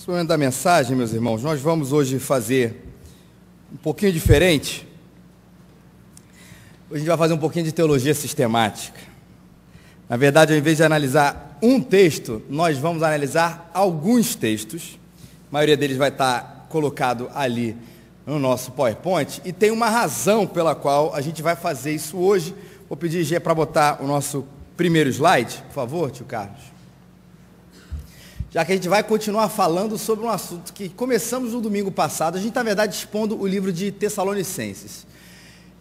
Sobre da mensagem, meus irmãos, nós vamos hoje fazer um pouquinho diferente. Hoje a gente vai fazer um pouquinho de teologia sistemática. Na verdade, ao invés de analisar um texto, nós vamos analisar alguns textos. A maioria deles vai estar colocado ali no nosso PowerPoint. E tem uma razão pela qual a gente vai fazer isso hoje. Vou pedir, Gê, para botar o nosso primeiro slide, por favor, tio Carlos. Já que a gente vai continuar falando sobre um assunto que começamos no domingo passado. A gente, na verdade, expondo o livro de Tessalonicenses.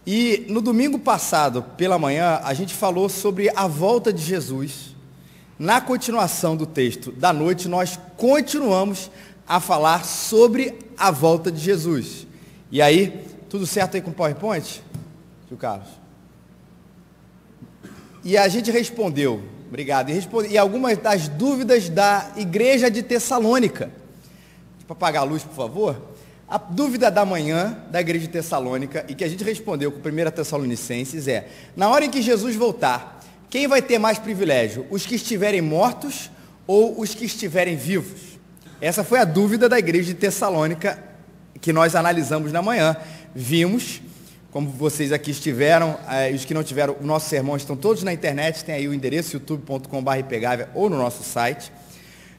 E no domingo passado, pela manhã, a gente falou sobre a volta de Jesus. Na continuação do texto da noite, nós continuamos a falar sobre a volta de Jesus. E aí, tudo certo aí com o PowerPoint, tio Carlos? E a gente respondeu, obrigado, e algumas das dúvidas da igreja de Tessalônica. Para apagar a luz, por favor. A dúvida da manhã da igreja de Tessalônica, e que a gente respondeu com 1 Tessalonicenses, é: na hora em que Jesus voltar, quem vai ter mais privilégio? Os que estiverem mortos ou os que estiverem vivos? Essa foi a dúvida da igreja de Tessalônica que nós analisamos na manhã. Vimos, como vocês aqui estiveram, os que não tiveram, os nossos sermões estão todos na internet, tem aí o endereço youtube.com/ipgávea ou no nosso site.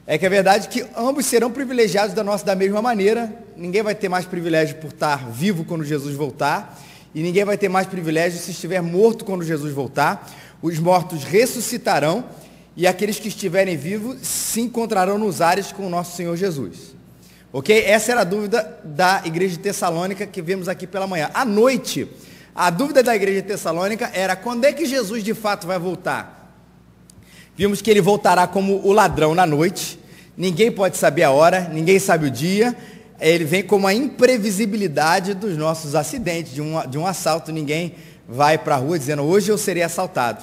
É que é verdade que ambos serão privilegiados da mesma maneira. Ninguém vai ter mais privilégio por estar vivo quando Jesus voltar, e ninguém vai ter mais privilégio se estiver morto quando Jesus voltar. Os mortos ressuscitarão, e aqueles que estiverem vivos se encontrarão nos ares com o nosso Senhor Jesus. Ok? Essa era a dúvida da igreja de Tessalônica que vimos aqui pela manhã. À noite, a dúvida da igreja de Tessalônica era: quando é que Jesus de fato vai voltar? Vimos que ele voltará como o ladrão na noite. Ninguém pode saber a hora, ninguém sabe o dia. Ele vem como a imprevisibilidade dos nossos acidentes, de um assalto. Ninguém vai para a rua dizendo: hoje eu serei assaltado.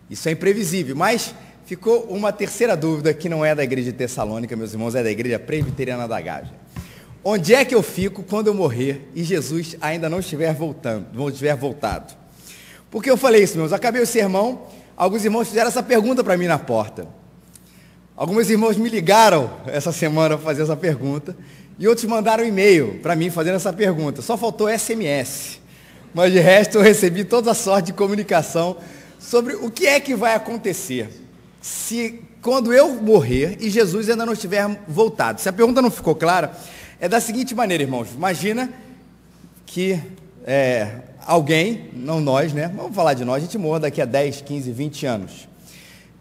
Isso é imprevisível. Mas ficou uma terceira dúvida que não é da igreja de Tessalônica, meus irmãos, é da igreja presbiteriana da Gávea. Onde é que eu fico quando eu morrer e Jesus ainda não estiver voltado? Por que eu falei isso, meus? Acabei o sermão, alguns irmãos fizeram essa pergunta para mim na porta. Alguns irmãos me ligaram essa semana para fazer essa pergunta, e outros mandaram um e-mail para mim fazendo essa pergunta. Só faltou SMS, mas de resto eu recebi toda a sorte de comunicação sobre o que é que vai acontecer se quando eu morrer e Jesus ainda não estiver voltado. Se a pergunta não ficou clara, é da seguinte maneira, irmãos. Imagina que alguém, não nós, né? Vamos falar de nós, a gente morre daqui a 10, 15, 20 anos.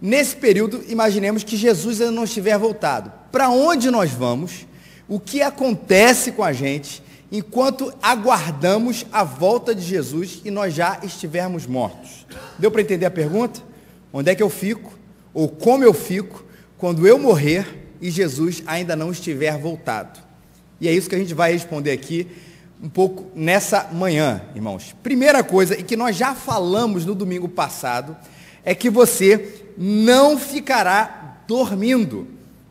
Nesse período, imaginemos que Jesus ainda não estiver voltado. Para onde nós vamos? O que acontece com a gente enquanto aguardamos a volta de Jesus e nós já estivermos mortos? Deu para entender a pergunta? Onde é que eu fico? Ou como eu fico quando eu morrer e Jesus ainda não estiver voltado? E é isso que a gente vai responder aqui um pouco nessa manhã, irmãos. Primeira coisa, e que nós já falamos no domingo passado, é que você não ficará dormindo.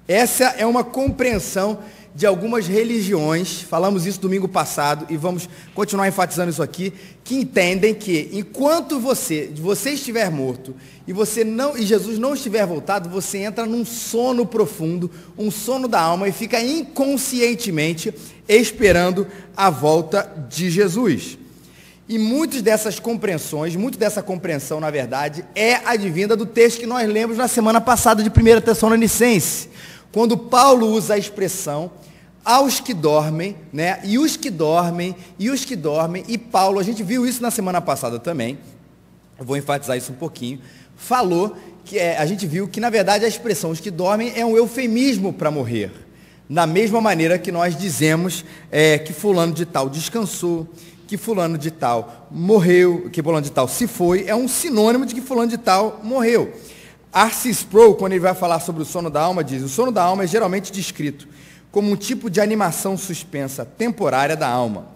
Essa é uma compreensão de algumas religiões, falamos isso domingo passado e vamos continuar enfatizando isso aqui, que entendem que enquanto você estiver morto e Jesus não estiver voltado, você entra num sono profundo, um sono da alma, e fica inconscientemente esperando a volta de Jesus. E muitas dessa compreensão, na verdade, é advinda do texto que nós lemos na semana passada de 1 Tessalonicenses, quando Paulo usa a expressão aos que dormem, né? E os que dormem, e Paulo, a gente viu isso na semana passada também, eu vou enfatizar isso um pouquinho, falou que a gente viu que, na verdade, a expressão os que dormem é um eufemismo para morrer. Da mesma maneira que nós dizemos que fulano de tal descansou, que fulano de tal morreu, que fulano de tal se foi, é um sinônimo de que fulano de tal morreu. R.C. Sproul, quando ele vai falar sobre o sono da alma, diz: o sono da alma é geralmente descrito como um tipo de animação suspensa temporária da alma,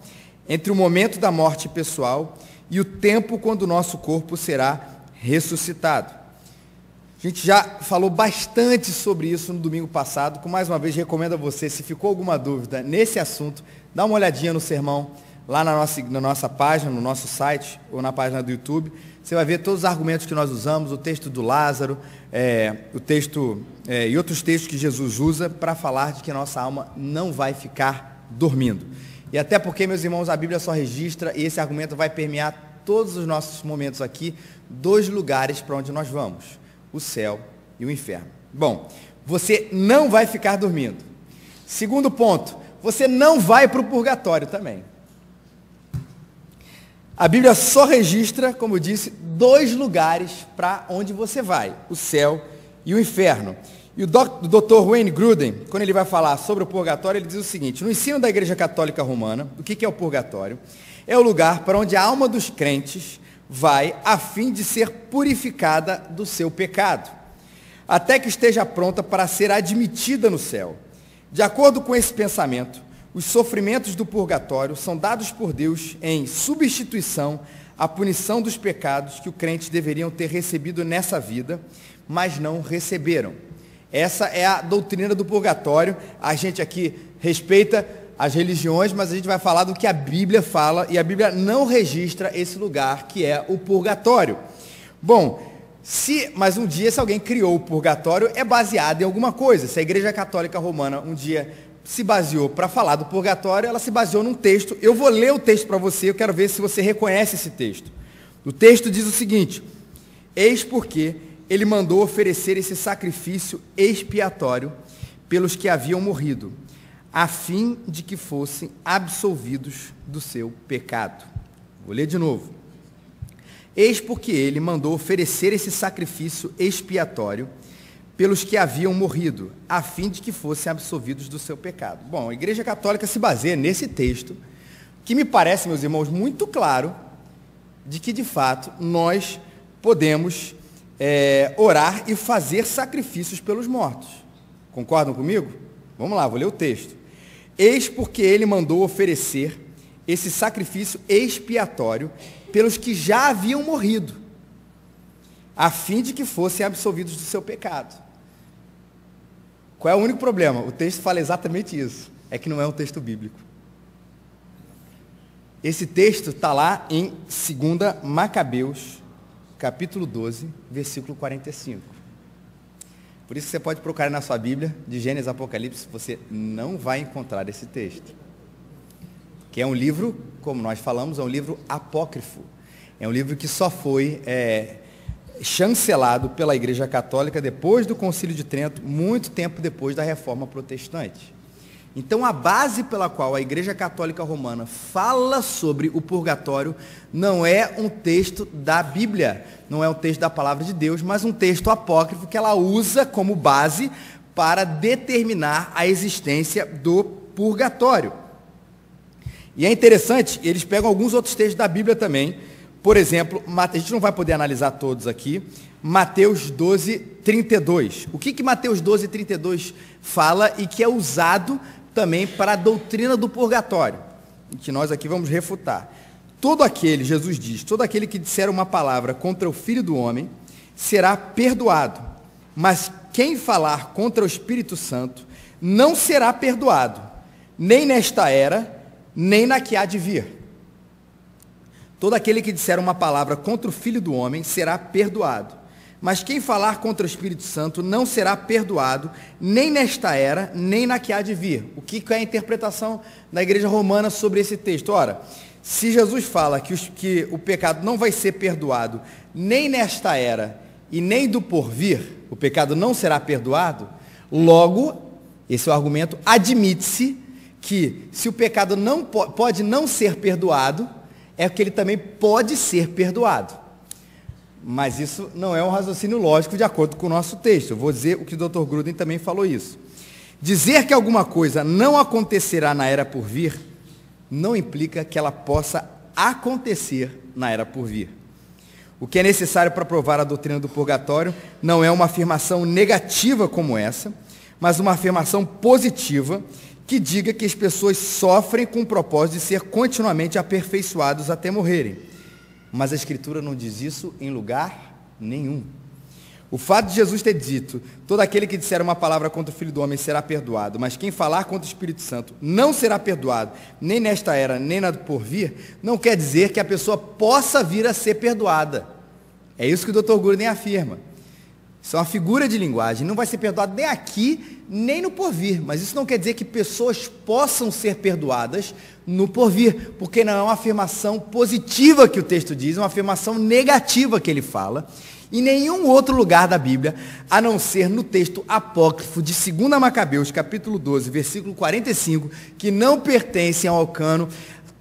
entre o momento da morte pessoal e o tempo quando o nosso corpo será ressuscitado. A gente já falou bastante sobre isso no domingo passado. Mais uma vez, recomendo a você, se ficou alguma dúvida nesse assunto, dá uma olhadinha no sermão lá na nossa página, no nosso site, ou na página do YouTube, você vai ver todos os argumentos que nós usamos, o texto do Lázaro, o texto e outros textos que Jesus usa para falar de que a nossa alma não vai ficar dormindo. E até porque, meus irmãos, a Bíblia só registra, e esse argumento vai permear todos os nossos momentos aqui, 2 lugares para onde nós vamos, o céu e o inferno. Bom, você não vai ficar dormindo. Segundo ponto, você não vai para o purgatório também. A Bíblia só registra, como eu disse, 2 lugares para onde você vai, o céu e o inferno. E o Dr. Wayne Grudem, quando ele vai falar sobre o purgatório, ele diz o seguinte: no ensino da Igreja Católica Romana, o que é o purgatório? É o lugar para onde a alma dos crentes vai a fim de ser purificada do seu pecado, até que esteja pronta para ser admitida no céu. De acordo com esse pensamento, os sofrimentos do purgatório são dados por Deus em substituição à punição dos pecados que os crentes deveriam ter recebido nessa vida, mas não receberam. Essa é a doutrina do purgatório. A gente aqui respeita as religiões, mas a gente vai falar do que a Bíblia fala, e a Bíblia não registra esse lugar que é o purgatório. Bom, mas um dia, se alguém criou o purgatório, é baseado em alguma coisa. Se a Igreja Católica Romana um dia se baseou para falar do purgatório, ela se baseou num texto. Eu vou ler o texto para você, eu quero ver se você reconhece esse texto. O texto diz o seguinte: eis porque ele mandou oferecer esse sacrifício expiatório pelos que haviam morrido, a fim de que fossem absolvidos do seu pecado. Vou ler de novo. Eis porque ele mandou oferecer esse sacrifício expiatório pelos que haviam morrido, a fim de que fossem absolvidos do seu pecado. Bom, a Igreja Católica se baseia nesse texto, que me parece, meus irmãos, muito claro, de que, de fato, nós podemos orar e fazer sacrifícios pelos mortos. Concordam comigo? Vamos lá, vou ler o texto. Eis porque ele mandou oferecer esse sacrifício expiatório pelos que já haviam morrido, a fim de que fossem absolvidos do seu pecado. Qual é o único problema? O texto fala exatamente isso. É que não é um texto bíblico. Esse texto está lá em 2 Macabeus, capítulo 12, versículo 45. Por isso você pode procurar na sua Bíblia, de Gênesis a Apocalipse, você não vai encontrar esse texto. Que é um livro, como nós falamos, é um livro apócrifo. É um livro que só foi chancelado pela Igreja Católica depois do Concílio de Trento, muito tempo depois da Reforma Protestante. Então, a base pela qual a Igreja Católica Romana fala sobre o purgatório não é um texto da Bíblia, não é um texto da Palavra de Deus, mas um texto apócrifo que ela usa como base para determinar a existência do purgatório. E é interessante, eles pegam alguns outros textos da Bíblia também. Por exemplo, a gente não vai poder analisar todos aqui, Mateus 12, 32. O que Mateus 12, 32 fala e que é usado também para a doutrina do purgatório, que nós aqui vamos refutar. Todo aquele, Jesus diz, todo aquele que disser uma palavra contra o Filho do Homem será perdoado, mas quem falar contra o Espírito Santo não será perdoado, nem nesta era, nem na que há de vir. Todo aquele que disser uma palavra contra o Filho do Homem será perdoado, mas quem falar contra o Espírito Santo não será perdoado, nem nesta era, nem na que há de vir. O que é a interpretação da Igreja Romana sobre esse texto? Ora, se Jesus fala que o pecado não vai ser perdoado, nem nesta era e nem do porvir, o pecado não será perdoado, logo, esse é o argumento, admite-se que se o pecado não pode não ser perdoado, é que ele também pode ser perdoado. Mas isso não é um raciocínio lógico de acordo com o nosso texto. Eu vou dizer o que o Dr. Grudem também falou isso. Dizer que alguma coisa não acontecerá na era por vir, não implica que ela possa acontecer na era por vir. O que é necessário para provar a doutrina do purgatório não é uma afirmação negativa como essa, mas uma afirmação positiva que diga que as pessoas sofrem com o propósito de ser continuamente aperfeiçoados até morrerem. Mas a Escritura não diz isso em lugar nenhum. O fato de Jesus ter dito, todo aquele que disser uma palavra contra o Filho do Homem será perdoado, mas quem falar contra o Espírito Santo não será perdoado, nem nesta era, nem na do porvir, não quer dizer que a pessoa possa vir a ser perdoada. É isso que o Dr. Gruden afirma. Isso é uma figura de linguagem, não vai ser perdoado nem aqui, nem no porvir, mas isso não quer dizer que pessoas possam ser perdoadas no porvir, porque não é uma afirmação positiva que o texto diz, é uma afirmação negativa que ele fala. Em nenhum outro lugar da Bíblia, a não ser no texto apócrifo de 2 Macabeus, capítulo 12, versículo 45, que não pertencem ao cano,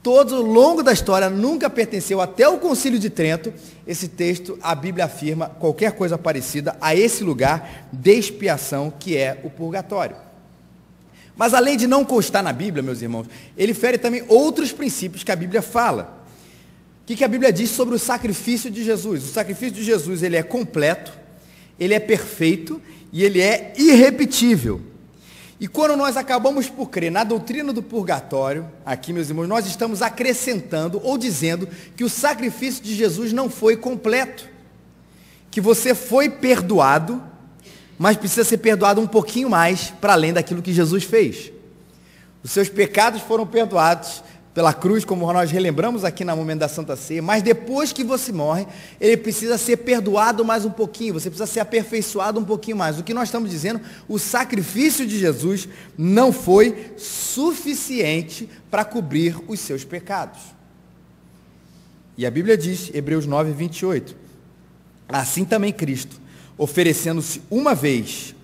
todo ao longo da história nunca pertenceu até o Concílio de Trento. Esse texto, a Bíblia afirma qualquer coisa parecida a esse lugar de expiação que é o purgatório. Mas além de não constar na Bíblia, meus irmãos, ele fere também outros princípios que a Bíblia fala. O que a Bíblia diz sobre o sacrifício de Jesus? O sacrifício de Jesus, ele é completo, ele é perfeito e ele é irrepetível. E quando nós acabamos por crer na doutrina do purgatório, aqui, meus irmãos, nós estamos acrescentando ou dizendo que o sacrifício de Jesus não foi completo. Que você foi perdoado, mas precisa ser perdoado um pouquinho mais para além daquilo que Jesus fez. Os seus pecados foram perdoados pela cruz, como nós relembramos aqui no momento da Santa Ceia, mas depois que você morre, ele precisa ser perdoado mais um pouquinho, você precisa ser aperfeiçoado um pouquinho mais. O que nós estamos dizendo, o sacrifício de Jesus não foi suficiente para cobrir os seus pecados. E a Bíblia diz, Hebreus 9, 28, assim também Cristo, oferecendo-se uma vez,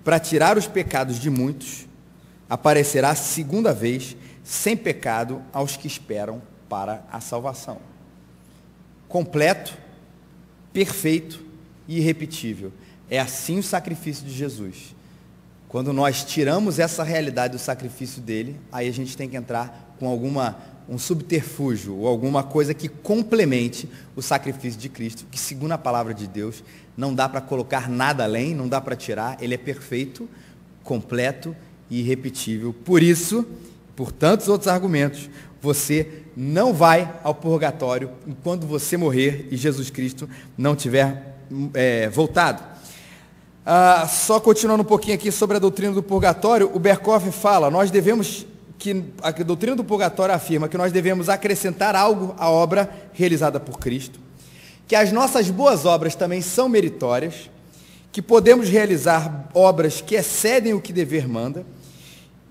para tirar os pecados de muitos, aparecerá segunda vez, sem pecado aos que esperam para a salvação. Completo, perfeito e irrepetível. É assim o sacrifício de Jesus. Quando nós tiramos essa realidade do sacrifício dele, aí a gente tem que entrar com um subterfúgio ou alguma coisa que complemente o sacrifício de Cristo, que segundo a palavra de Deus, não dá para colocar nada além, não dá para tirar, ele é perfeito, completo e irrepetível. Por isso, por tantos outros argumentos, você não vai ao purgatório enquanto você morrer e Jesus Cristo não tiver voltado. Só continuando um pouquinho aqui sobre a doutrina do purgatório, o Berkhoff fala, a doutrina do purgatório afirma que nós devemos acrescentar algo à obra realizada por Cristo, que as nossas boas obras também são meritórias, que podemos realizar obras que excedem o que dever manda,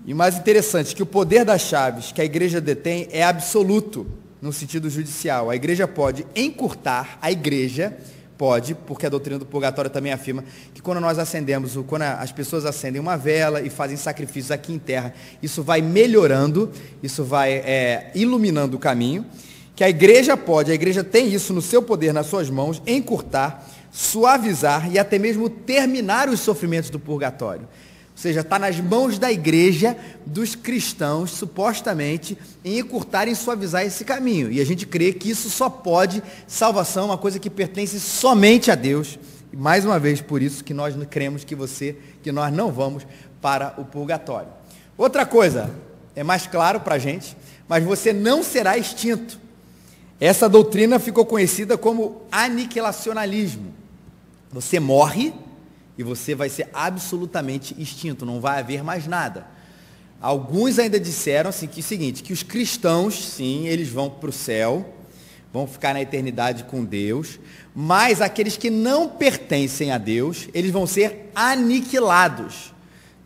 e mais interessante, que o poder das chaves que a igreja detém é absoluto no sentido judicial. A igreja pode encurtar, porque a doutrina do purgatório também afirma que quando as pessoas acendem uma vela e fazem sacrifícios aqui em terra, isso vai melhorando, isso vai iluminando o caminho, que a igreja tem isso no seu poder, nas suas mãos, encurtar, suavizar e até mesmo terminar os sofrimentos do purgatório. Ou seja, está nas mãos da igreja, dos cristãos, supostamente, em encurtar e suavizar esse caminho. E a gente crê que isso só pode, salvação, uma coisa que pertence somente a Deus. E mais uma vez, por isso que nós cremos que nós não vamos para o purgatório. Outra coisa, é mais claro para a gente, mas você não será extinto. Essa doutrina ficou conhecida como aniquilacionalismo. Você morre e você vai ser absolutamente extinto, não vai haver mais nada. Alguns ainda disseram assim, que é o seguinte, que os cristãos, sim, eles vão para o céu, vão ficar na eternidade com Deus, mas aqueles que não pertencem a Deus, eles vão ser aniquilados.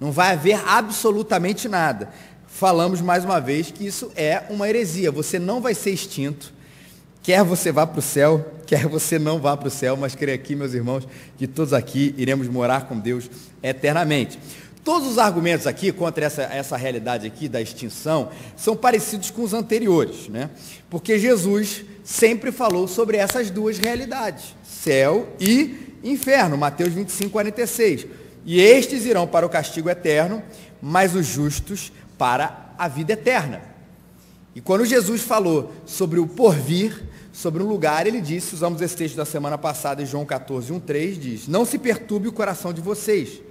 Não vai haver absolutamente nada. Falamos mais uma vez que isso é uma heresia, você não vai ser extinto. Quer você vá para o céu, quer você não vá para o céu, mas creio aqui, meus irmãos, que todos aqui iremos morar com Deus eternamente. Todos os argumentos aqui contra essa realidade aqui da extinção são parecidos com os anteriores, né? Porque Jesus sempre falou sobre essas duas realidades, céu e inferno, Mateus 25, 46. E estes irão para o castigo eterno, mas os justos para a vida eterna. E quando Jesus falou sobre o porvir, sobre um lugar, ele disse, usamos esse texto da semana passada, em João 14, 1,3, diz, não se perturbe o coração de vocês,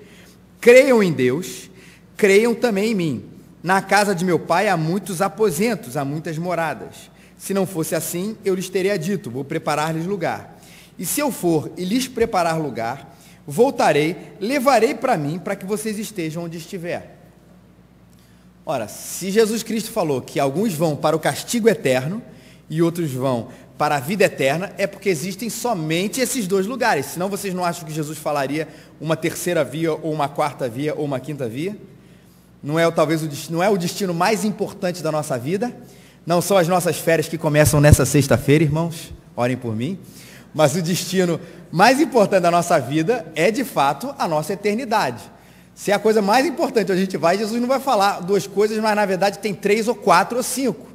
creiam em Deus, creiam também em mim. Na casa de meu pai há muitos aposentos, há muitas moradas. Se não fosse assim, eu lhes teria dito, vou preparar-lhes lugar. E se eu for e lhes preparar lugar, voltarei, levarei para mim, para que vocês estejam onde estiver. Ora, se Jesus Cristo falou que alguns vão para o castigo eterno e outros vão para a vida eterna, é porque existem somente esses dois lugares. Senão vocês não acham que Jesus falaria uma terceira via, ou uma quarta via, ou uma quinta via? Não é o destino mais importante da nossa vida? Não são as nossas férias que começam nessa sexta-feira, irmãos? Orem por mim. Mas o destino mais importante da nossa vida é, de fato, a nossa eternidade. Se é a coisa mais importante onde a gente vai, Jesus não vai falar duas coisas, mas na verdade tem 3 ou 4 ou 5.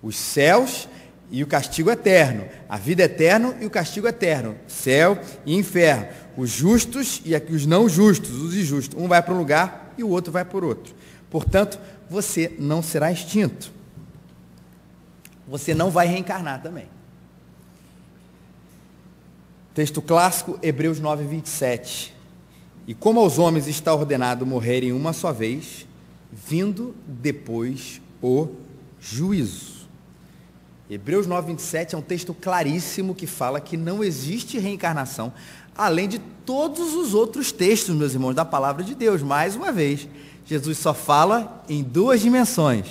Os céus e o castigo eterno. A vida eterna e o castigo eterno. Céu e inferno. Os justos e os não justos, os injustos. Um vai para um lugar e o outro vai por outro. Portanto, você não será extinto. Você não vai reencarnar também. Texto clássico, Hebreus 9, 27. E como aos homens está ordenado morrerem uma só vez, vindo depois o juízo. Hebreus 9, 27 é um texto claríssimo que fala que não existe reencarnação, além de todos os outros textos, meus irmãos, da palavra de Deus. Mais uma vez, Jesus só fala em 2 dimensões,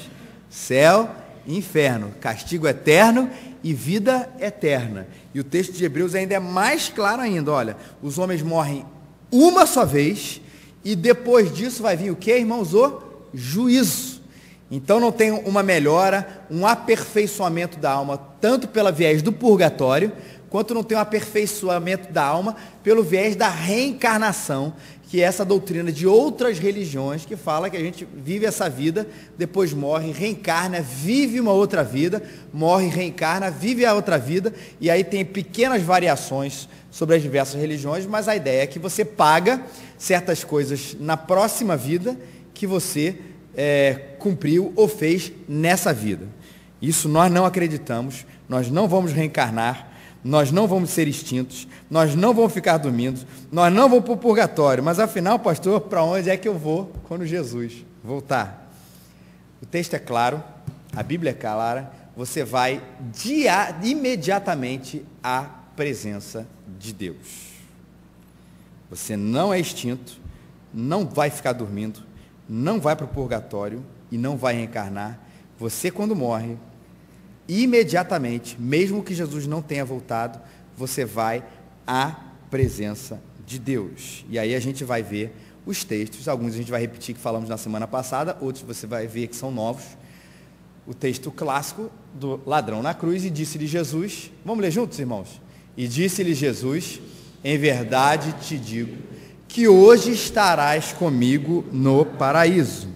céu e inferno, castigo eterno e vida eterna. E o texto de Hebreus ainda é mais claro ainda, olha, os homens morrem uma só vez, e depois disso vai vir o que, irmãos? O juízo. Então não tem uma melhora, um aperfeiçoamento da alma, tanto pela viés do purgatório, quanto não tem um aperfeiçoamento da alma pelo viés da reencarnação, que é essa doutrina de outras religiões, que fala que a gente vive essa vida, depois morre, reencarna, vive uma outra vida, morre, reencarna, vive a outra vida, e aí tem pequenas variações sobre as diversas religiões, mas a ideia é que você paga certas coisas na próxima vida que você cumpriu ou fez nessa vida. Isso nós não acreditamos, nós não vamos reencarnar, nós não vamos ser extintos, nós não vamos ficar dormindo, nós não vamos para o purgatório, mas afinal, pastor, para onde é que eu vou quando Jesus voltar? O texto é claro, a Bíblia é clara, você vai imediatamente à presença de Deus. Você não é extinto, não vai ficar dormindo, não vai para o purgatório e não vai reencarnar. Você, quando morre, imediatamente, mesmo que Jesus não tenha voltado, você vai à presença de Deus. E aí a gente vai ver os textos, alguns a gente vai repetir que falamos na semana passada, outros você vai ver que são novos. O texto clássico do ladrão na cruz, e disse-lhe Jesus, vamos ler juntos, irmãos? E disse-lhe Jesus, em verdade te digo, que hoje estarás comigo no paraíso.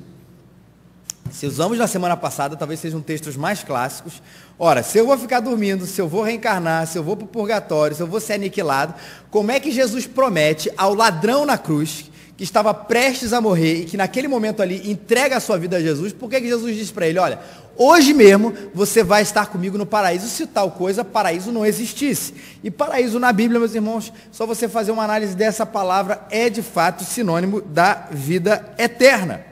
Se usamos na semana passada, talvez sejam textos mais clássicos. Ora, se eu vou ficar dormindo, se eu vou reencarnar, se eu vou para o purgatório, se eu vou ser aniquilado, como é que Jesus promete ao ladrão na cruz, que estava prestes a morrer e que naquele momento ali entrega a sua vida a Jesus, por que Jesus disse para ele, olha, hoje mesmo você vai estar comigo no paraíso, se tal coisa, paraíso não existisse. E paraíso na Bíblia, meus irmãos, só você fazer uma análise dessa palavra, é de fato sinônimo da vida eterna.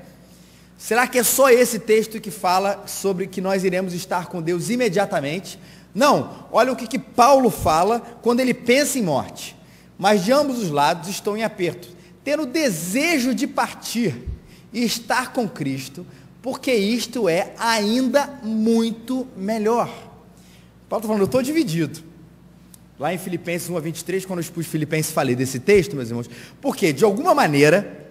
Será que é só esse texto que fala sobre que nós iremos estar com Deus imediatamente? Não, olha o que Paulo fala quando ele pensa em morte. Mas de ambos os lados estão em aperto, tendo desejo de partir e estar com Cristo, porque isto é ainda muito melhor. Paulo está falando, eu estou dividido. Lá em Filipenses 1:23, quando eu expus Filipenses, falei desse texto, meus irmãos, porque de alguma maneira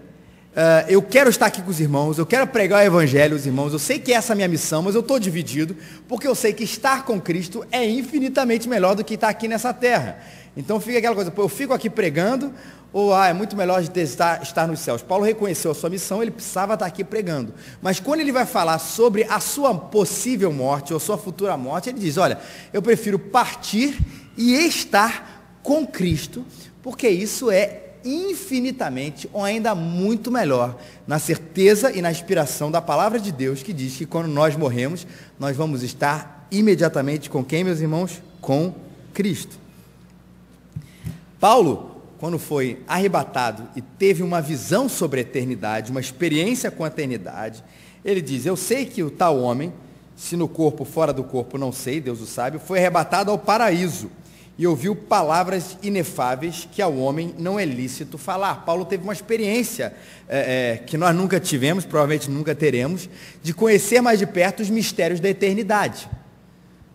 eu quero estar aqui com os irmãos, eu quero pregar o evangelho aos irmãos, eu sei que essa é a minha missão, mas eu estou dividido, porque eu sei que estar com Cristo é infinitamente melhor do que estar aqui nessa terra. Então fica aquela coisa, eu fico aqui pregando, ou é muito melhor de estar nos céus. Paulo reconheceu a sua missão, ele precisava estar aqui pregando. Mas quando ele vai falar sobre a sua possível morte, ou sua futura morte, ele diz, olha, eu prefiro partir e estar com Cristo, porque isso é infinitamente, ou ainda muito melhor, na certeza e na inspiração da palavra de Deus, que diz que quando nós morremos, nós vamos estar imediatamente com quem, meus irmãos? Com Cristo. Paulo, quando foi arrebatado e teve uma visão sobre a eternidade, uma experiência com a eternidade, ele diz, eu sei que o tal homem, se no corpo, fora do corpo, não sei, Deus o sabe, foi arrebatado ao paraíso, e ouviu palavras inefáveis que ao homem não é lícito falar. Paulo teve uma experiência que nós nunca tivemos, provavelmente nunca teremos, de conhecer mais de perto os mistérios da eternidade.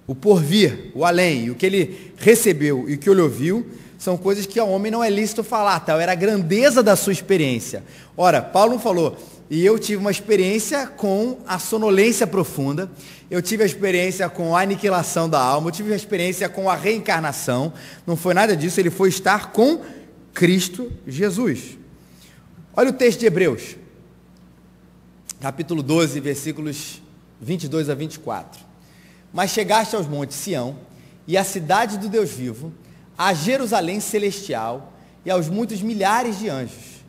O porvir, o além, e o que ele recebeu e o que ele ouviu, são coisas que ao homem não é lícito falar, tal era a grandeza da sua experiência. Ora, Paulo não falou, e eu tive uma experiência com a sonolência profunda, eu tive a experiência com a aniquilação da alma, eu tive a experiência com a reencarnação, não foi nada disso, ele foi estar com Cristo Jesus. Olha o texto de Hebreus, capítulo 12, versículos 22 a 24. Mas chegaste aos montes Sião, e à cidade do Deus vivo, a Jerusalém celestial, e aos muitos milhares de anjos,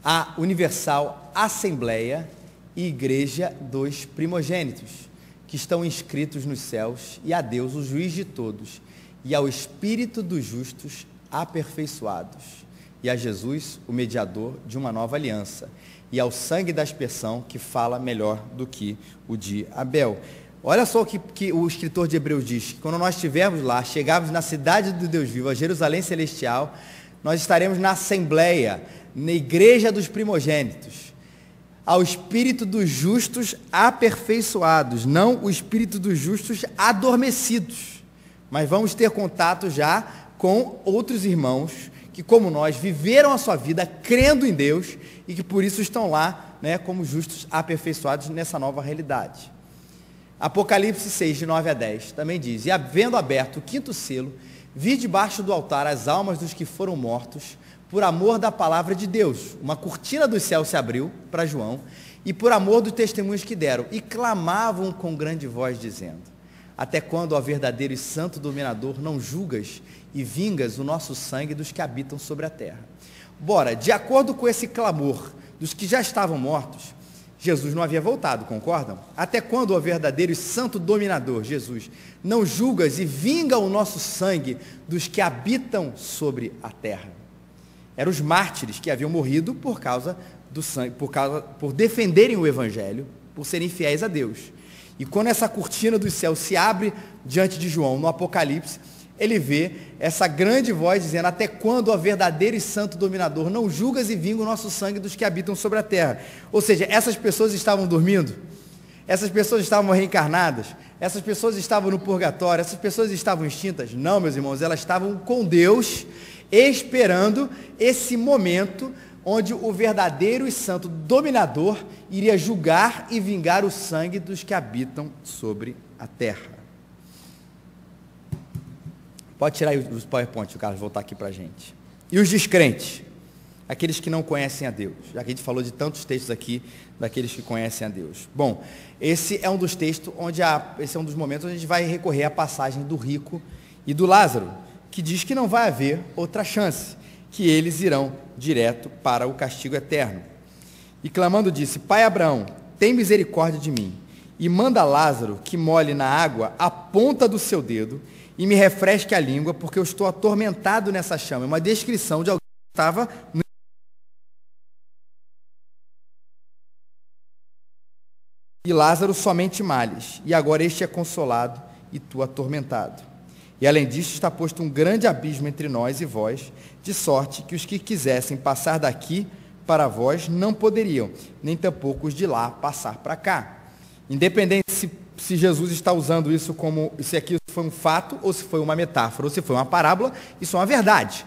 a universal Assembleia e Igreja dos primogênitos, que estão inscritos nos céus, e a Deus, o juiz de todos, e ao Espírito dos justos aperfeiçoados, e a Jesus, o mediador de uma nova aliança, e ao sangue da aspersão, que fala melhor do que o de Abel. Olha só o que o escritor de Hebreus diz, que quando nós estivermos lá, chegarmos na cidade do Deus vivo, a Jerusalém celestial, nós estaremos na Assembleia, na Igreja dos primogênitos, ao Espírito dos justos aperfeiçoados, não o Espírito dos justos adormecidos, mas vamos ter contato já com outros irmãos que, como nós, viveram a sua vida crendo em Deus e que por isso estão lá, né, como justos aperfeiçoados nessa nova realidade. Apocalipse 6, de 9 a 10, também diz, e havendo aberto o quinto selo, vi debaixo do altar as almas dos que foram mortos, por amor da palavra de Deus. Uma cortina do céu se abriu para João, e por amor dos testemunhos que deram, e clamavam com grande voz, dizendo, até quando, ó verdadeiro e santo dominador, não julgas e vingas o nosso sangue dos que habitam sobre a terra? Bora, de acordo com esse clamor dos que já estavam mortos, Jesus não havia voltado, concordam? Até quando, ó verdadeiro e santo dominador, Jesus, não julgas e vinga o nosso sangue dos que habitam sobre a terra? Eram os mártires que haviam morrido por causa do sangue, por defenderem o Evangelho, por serem fiéis a Deus. E quando essa cortina do céu se abre diante de João, no Apocalipse, ele vê essa grande voz dizendo, até quando, ó verdadeiro e santo dominador, não julgas e vinga o nosso sangue dos que habitam sobre a terra? Ou seja, essas pessoas estavam dormindo, essas pessoas estavam reencarnadas, essas pessoas estavam no purgatório, essas pessoas estavam extintas? Não, meus irmãos, elas estavam com Deus, esperando esse momento onde o verdadeiro e santo dominador iria julgar e vingar o sangue dos que habitam sobre a terra. Pode tirar aí os PowerPoint, o Carlos, voltar aqui para a gente. E os descrentes? Aqueles que não conhecem a Deus. Já que a gente falou de tantos textos aqui, daqueles que conhecem a Deus. Bom, esse é um dos textos, esse é um dos momentos onde a gente vai recorrer à passagem do rico e do Lázaro, que diz que não vai haver outra chance, que eles irão direto para o castigo eterno. E clamando disse, Pai Abraão, tem misericórdia de mim, e manda Lázaro que molhe na água a ponta do seu dedo, e me refresque a língua, porque eu estou atormentado nessa chama. É uma descrição de alguém que estava no... E Lázaro somente males, e agora este é consolado, e tu atormentado. E além disso está posto um grande abismo entre nós e vós, de sorte que os que quisessem passar daqui para vós não poderiam, nem tampouco os de lá passar para cá. Independente se Jesus está usando isso como, se aqui foi um fato, ou se foi uma metáfora, ou se foi uma parábola, isso é uma verdade.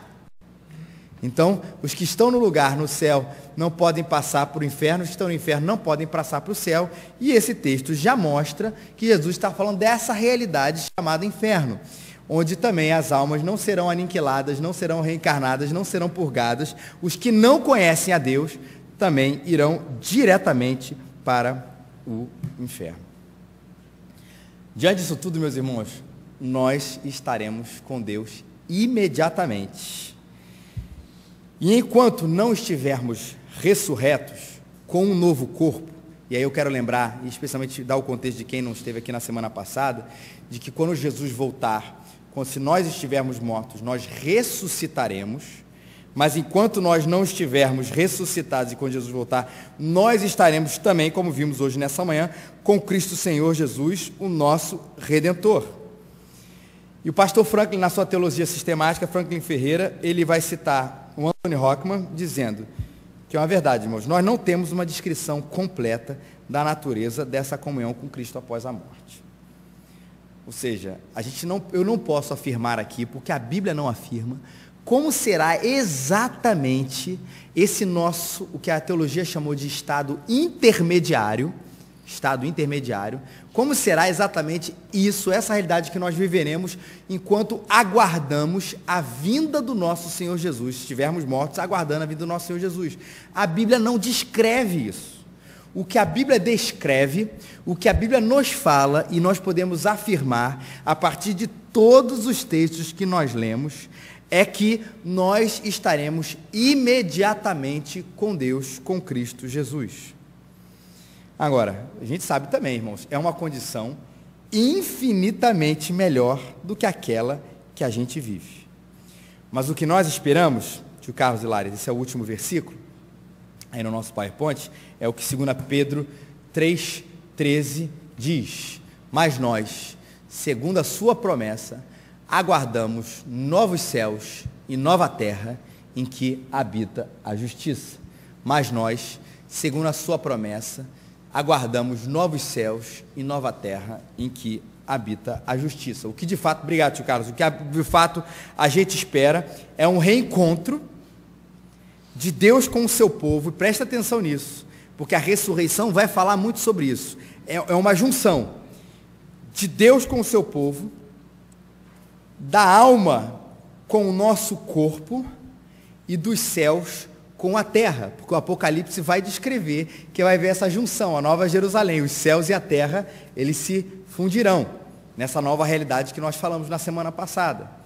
Então, os que estão no lugar, no céu, não podem passar para o inferno, os que estão no inferno não podem passar para o céu, e esse texto já mostra que Jesus está falando dessa realidade chamada inferno, onde também as almas não serão aniquiladas, não serão reencarnadas, não serão purgadas, os que não conhecem a Deus também irão diretamente para o inferno. Diante disso tudo, meus irmãos, nós estaremos com Deus imediatamente. E enquanto não estivermos ressurretos com um novo corpo, e aí eu quero lembrar, e especialmente dar o contexto de quem não esteve aqui na semana passada, de que quando Jesus voltar, se nós estivermos mortos, nós ressuscitaremos, mas enquanto nós não estivermos ressuscitados e quando Jesus voltar, nós estaremos também, como vimos hoje nessa manhã, com Cristo Senhor Jesus, o nosso Redentor. E o pastor Franklin, na sua teologia sistemática, Franklin Ferreira, ele vai citar o Anthony Hockman, dizendo que é uma verdade, irmãos, nós não temos uma descrição completa da natureza dessa comunhão com Cristo após a morte. Ou seja, eu não posso afirmar aqui, porque a Bíblia não afirma, como será exatamente esse nosso, o que a teologia chamou de estado intermediário, como será exatamente isso, essa realidade que nós viveremos enquanto aguardamos a vinda do nosso Senhor Jesus, se estivermos mortos, aguardando a vinda do nosso Senhor Jesus. A Bíblia não descreve isso. O que a Bíblia descreve, o que a Bíblia nos fala, e nós podemos afirmar, a partir de todos os textos que nós lemos, é que nós estaremos imediatamente com Deus, com Cristo Jesus. Agora, a gente sabe também, irmãos, é uma condição infinitamente melhor do que aquela que a gente vive. Mas o que nós esperamos, tio Carlos e Lares, esse é o último versículo, aí no nosso PowerPoint, é o que 2 Pedro 3,13 diz. Mas nós, segundo a sua promessa, aguardamos novos céus e nova terra em que habita a justiça. Mas nós, segundo a sua promessa, aguardamos novos céus e nova terra em que habita a justiça. O que de fato, obrigado, tio Carlos, o que de fato a gente espera é um reencontro de Deus com o seu povo, e presta atenção nisso, porque a ressurreição vai falar muito sobre isso. É uma junção de Deus com o seu povo, da alma com o nosso corpo e dos céus com a terra, porque o Apocalipse vai descrever que vai haver essa junção, a nova Jerusalém, os céus e a terra, eles se fundirão nessa nova realidade que nós falamos na semana passada.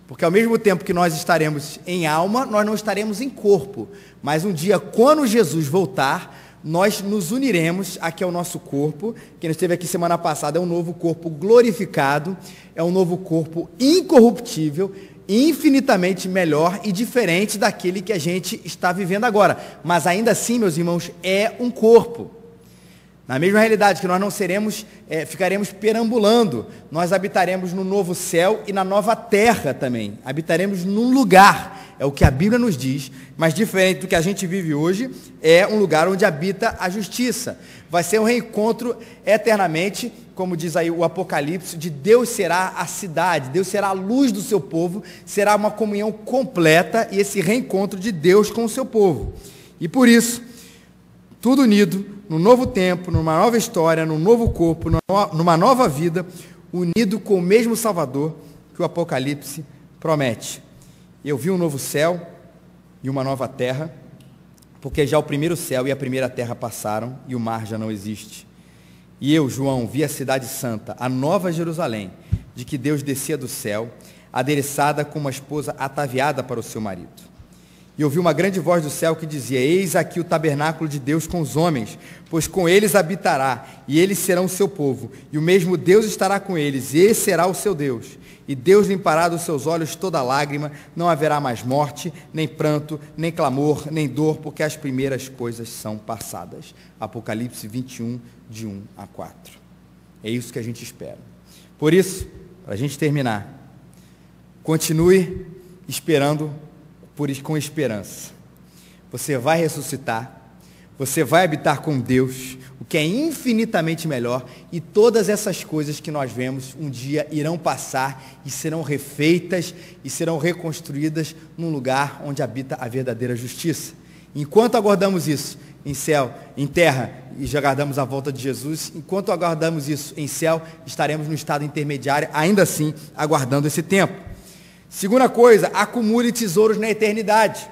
Porque ao mesmo tempo que nós estaremos em alma, nós não estaremos em corpo, mas um dia, quando Jesus voltar, nós nos uniremos aqui ao nosso corpo. Quem esteve aqui semana passada, é um novo corpo glorificado, é um novo corpo incorruptível, infinitamente melhor e diferente daquele que a gente está vivendo agora. Mas ainda assim, meus irmãos, é um corpo. Na mesma realidade que nós não seremos, ficaremos perambulando, nós habitaremos no novo céu e na nova terra também. Habitaremos num lugar, é o que a Bíblia nos diz, mas diferente do que a gente vive hoje, é um lugar onde habita a justiça. Vai ser um reencontro eternamente, como diz aí o Apocalipse, de Deus será a cidade, Deus será a luz do seu povo, será uma comunhão completa e esse reencontro de Deus com o seu povo. E por isso, tudo unido, num novo tempo, numa nova história, num novo corpo, numa nova vida, unido com o mesmo Salvador que o Apocalipse promete. Eu vi um novo céu e uma nova terra, porque já o primeiro céu e a primeira terra passaram e o mar já não existe. E eu, João, vi a cidade santa, a nova Jerusalém, de que Deus descia do céu, adereçada como uma esposa ataviada para o seu marido. E ouvi uma grande voz do céu que dizia: eis aqui o tabernáculo de Deus com os homens, pois com eles habitará, e eles serão o seu povo, e o mesmo Deus estará com eles, e esse será o seu Deus. E Deus limpará dos seus olhos toda lágrima, não haverá mais morte, nem pranto, nem clamor, nem dor, porque as primeiras coisas são passadas. Apocalipse 21, de 1 a 4. É isso que a gente espera. Por isso, para a gente terminar, continue esperando com esperança. Você vai ressuscitar, você vai habitar com Deus, o que é infinitamente melhor, e todas essas coisas que nós vemos um dia irão passar e serão refeitas e serão reconstruídas num lugar onde habita a verdadeira justiça. Enquanto aguardamos isso em céu, em terra, e já aguardamos a volta de Jesus, enquanto aguardamos isso em céu, estaremos no estado intermediário, ainda assim, aguardando esse tempo. Segunda coisa, acumule tesouros na eternidade.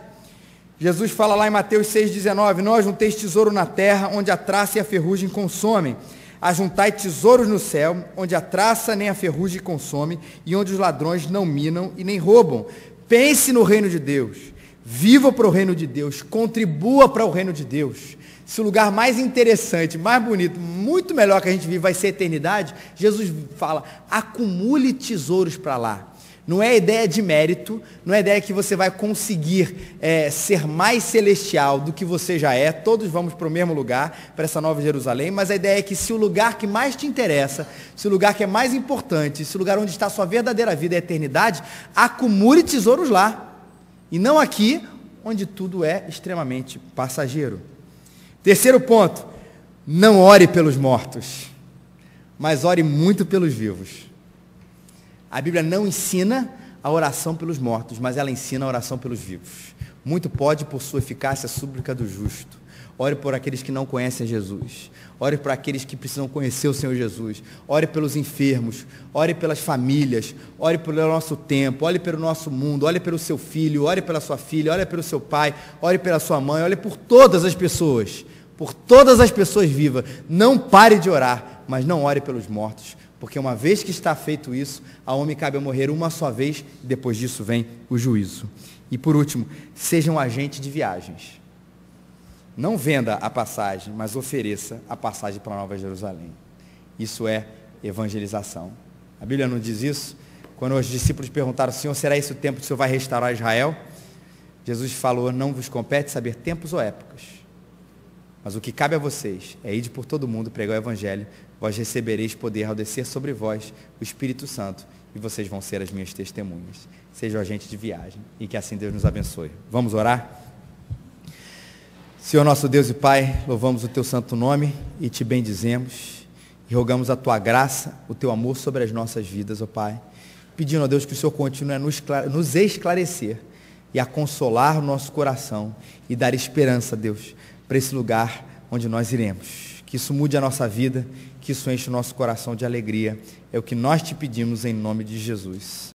Jesus fala lá em Mateus 6,19, não ajunteis tesouro na terra, onde a traça e a ferrugem consomem. Ajuntai tesouros no céu, onde a traça nem a ferrugem consome, e onde os ladrões não minam e nem roubam. Pense no reino de Deus, viva para o reino de Deus, contribua para o reino de Deus. Se o lugar mais interessante, mais bonito, muito melhor que a gente vive vai ser a eternidade, Jesus fala, acumule tesouros para lá. Não é ideia de mérito, não é ideia que você vai conseguir ser mais celestial do que você já é, todos vamos para o mesmo lugar, para essa nova Jerusalém, mas a ideia é que se o lugar que mais te interessa, se o lugar que é mais importante, se o lugar onde está a sua verdadeira vida e a eternidade, acumule tesouros lá, e não aqui, onde tudo é extremamente passageiro. Terceiro ponto, não ore pelos mortos, mas ore muito pelos vivos. A Bíblia não ensina a oração pelos mortos, mas ela ensina a oração pelos vivos. Muito pode, por sua eficácia, a súplica do justo. Ore por aqueles que não conhecem Jesus. Ore por aqueles que precisam conhecer o Senhor Jesus. Ore pelos enfermos. Ore pelas famílias. Ore pelo nosso tempo. Ore pelo nosso mundo. Ore pelo seu filho. Ore pela sua filha. Ore pelo seu pai. Ore pela sua mãe. Ore por todas as pessoas. Por todas as pessoas vivas. Não pare de orar, mas não ore pelos mortos. Porque uma vez que está feito isso, a homem cabe a morrer uma só vez, e depois disso vem o juízo. E por último, seja um agente de viagens. Não venda a passagem, mas ofereça a passagem para a Nova Jerusalém. Isso é evangelização. A Bíblia não diz isso? Quando os discípulos perguntaram, Senhor, será esse o tempo que o Senhor vai restaurar Israel? Jesus falou, não vos compete saber tempos ou épocas. Mas o que cabe a vocês é ir por todo mundo, pregar o Evangelho, vós recebereis poder ao descer sobre vós o Espírito Santo, e vocês vão ser as minhas testemunhas. Seja o agente de viagem, e que assim Deus nos abençoe. Vamos orar? Senhor nosso Deus e Pai, louvamos o Teu santo nome, e Te bendizemos, e rogamos a Tua graça, o Teu amor sobre as nossas vidas, ó Pai, pedindo a Deus que o Senhor continue a nos esclarecer, e a consolar o nosso coração, e dar esperança, Deus, para esse lugar onde nós iremos. Que isso mude a nossa vida, que isso enche o nosso coração de alegria. É o que nós te pedimos em nome de Jesus.